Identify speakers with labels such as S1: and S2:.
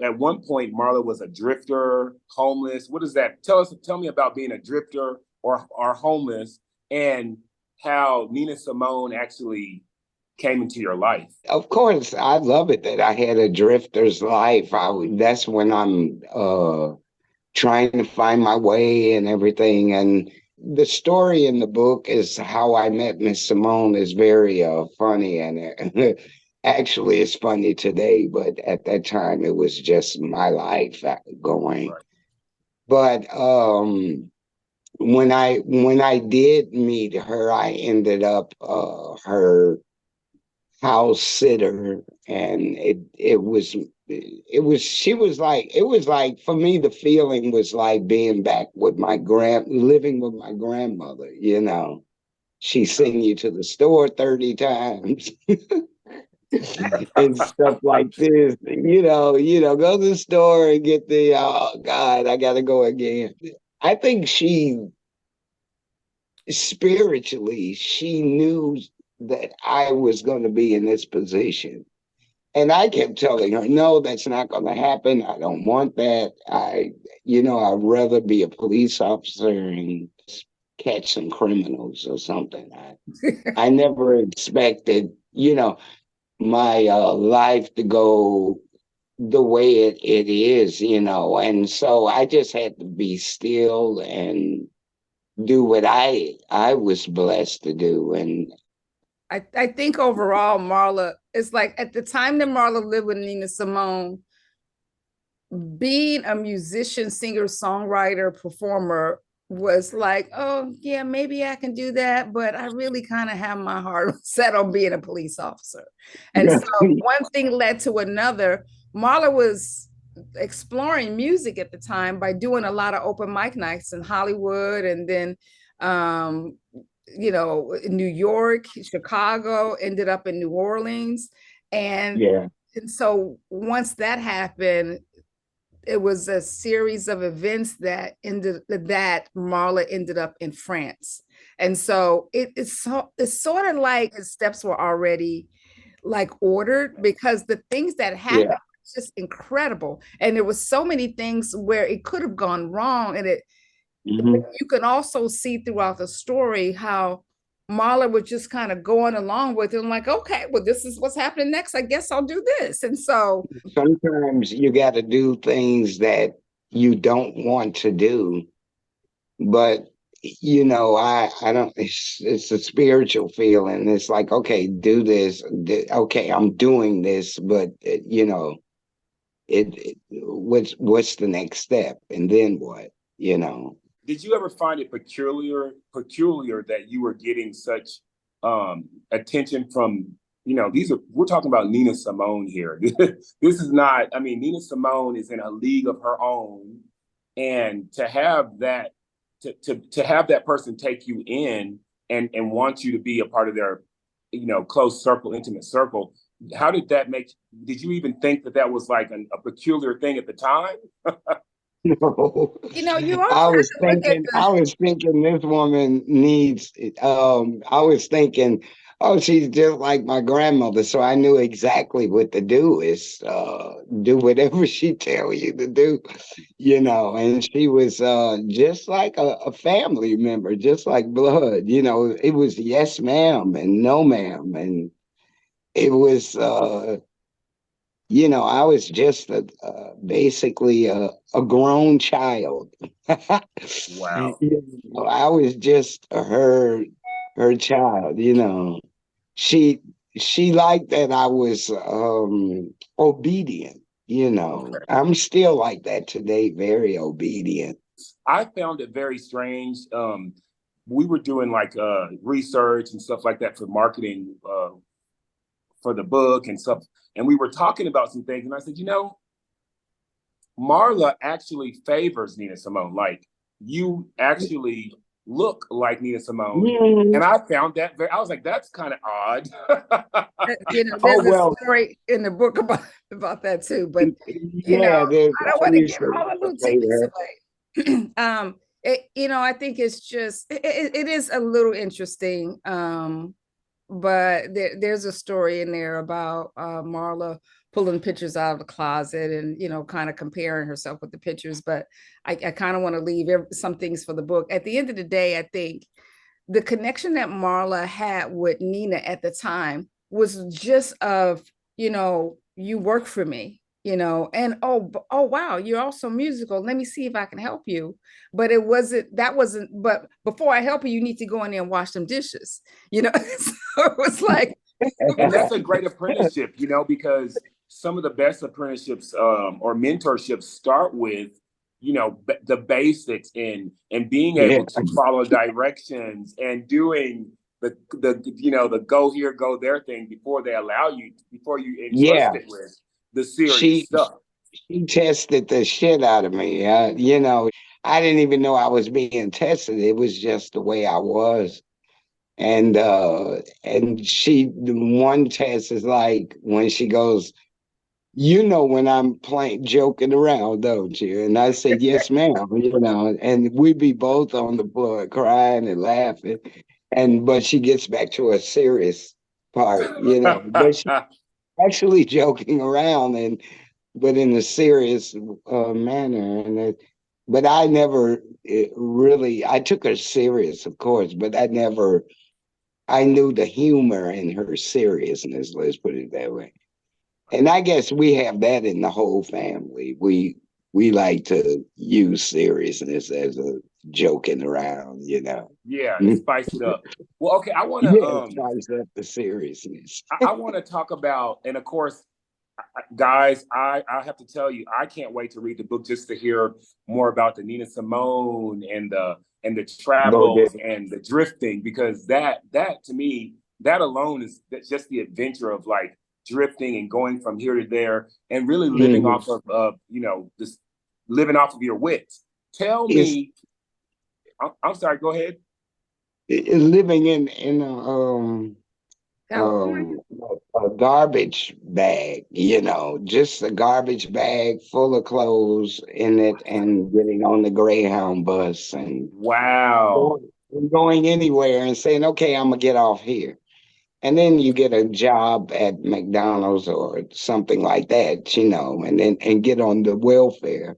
S1: at one point Marla was a drifter, homeless. What is that? Tell me about being a drifter or homeless, and how Nina Simone actually came into your life.
S2: Of course, I love it that I had a drifter's life. That's when I'm trying to find my way and everything. And the story in the book is how I met Miss Simone is very funny, and actually it's funny today, but at that time it was just my life going.
S1: Right.
S2: But when I did meet her, I ended up her house sitter, and it was she was like, it was like, for me, the feeling was like being back with living with my grandmother. She send you to the store 30 times and stuff like this. Go to the store and get the, oh God, I gotta go again. I think spiritually, she knew that I was going to be in this position. And I kept telling her, no, that's not going to happen. I don't want that. I'd rather be a police officer and catch some criminals or something. I never expected, my life to go the way it is, and so I just had to be still and do what I was blessed to do. And
S3: I think overall, Marla, it's like at the time that Marla lived with Nina Simone, being a musician, singer, songwriter, performer was like, oh, yeah, maybe I can do that. But I really kind of have my heart set on being a police officer. And so one thing led to another. Marla was exploring music at the time by doing a lot of open mic nights in Hollywood, and then New York, Chicago, ended up in New Orleans. And,
S2: yeah,
S3: and so once that happened, it was a series of events that Marla ended up in France. And so it's sort of like the steps were already like ordered, because the things that happened
S2: yeah.
S3: just incredible. And there was so many things where it could have gone wrong. And
S2: Hmm.
S3: you can also see throughout the story how Marla was just kind of going along with it. I'm like, okay, well, this is what's happening next. I guess I'll do this. And so,
S2: Sometimes you got to do things that you don't want to do, but I don't. It's a spiritual feeling. It's like, okay, do this. Okay, I'm doing this, but what's the next step, and then what?
S1: Did you ever find it peculiar that you were getting such attention from, we're talking about Nina Simone here. This is not, I mean, Nina Simone is in a league of her own, and to have that to have that person take you in and want you to be a part of their, close circle, intimate circle. How did that make? Did you even think that that was like a peculiar thing at the time?
S2: No.
S3: you also have to look at
S2: I was thinking this woman needs, I was thinking, oh, she's just like my grandmother. So I knew exactly what to do, is do whatever she tell you to do, and she was just like a family member, just like blood. It was yes, ma'am, and no, ma'am. And it was, I was just basically a grown child.
S1: Wow.
S2: I was just her child. She she liked that I was obedient.
S1: Okay.
S2: I'm still like that today, very obedient.
S1: I found it very strange. We were doing like research and stuff like that for marketing for the book and stuff, and we were talking about some things. And I said, Marla actually favors Nina Simone. Like, you actually look like Nina Simone,
S2: Mm.
S1: and I found that I was like, that's kind of odd.
S2: Oh
S3: there's a
S2: well,
S3: story in the book about that too. But
S2: yeah.
S3: I don't
S2: I
S3: want to
S2: used
S3: give all the
S2: to
S3: little
S2: say
S3: tidbits
S2: her.
S3: away. I think it's just it is a little interesting. But there's a story in there about Marla pulling pictures out of the closet and, kind of comparing herself with the pictures. But I kind of want to leave some things for the book. At the end of the day, I think the connection that Marla had with Nina at the time was just of, you work for me, and oh wow, you're also musical. Let me see if I can help you. But but before I help you, you need to go in there and wash them dishes, so it was like
S1: And that's a great apprenticeship, because some of the best apprenticeships or mentorships start with, the basics and being
S2: Yeah.
S1: able to follow directions and doing the go here, go there thing before you
S2: Yeah.
S1: entrust it with the serious
S2: She
S1: stuff.
S2: she tested the shit out of me. I didn't even know I was being tested. It was just the way I was. And she the one test is like when she goes, when I'm playing joking around, don't you? And I said, yes, ma'am, and we'd be both on the floor crying and laughing. But she gets back to a serious part, but she actually joking around but in a serious manner. But I never really, I took her serious, of course, but I knew the humor in her seriousness, let's put it that way. And I guess we have that in the whole family. We like to use seriousness as a joking around.
S1: Yeah, and spice it up. Well, okay,
S2: Yeah, spice up the seriousness.
S1: I want to talk about, and of course, guys, I have to tell you, I can't wait to read the book just to hear more about the Nina Simone and the
S2: Go there.
S1: travels and the drifting, because that to me, that alone is just the adventure of like drifting and going from here to there and really living off of this living off of your wits. Tell
S2: It's
S1: me, I'm sorry, go ahead.
S2: living in
S3: California.
S2: a garbage bag, just a garbage bag full of clothes in it and getting on the Greyhound bus and
S1: Wow.
S2: going anywhere and saying, okay, I'm gonna get off here. And then you get a job at McDonald's or something like that, and then get on the welfare.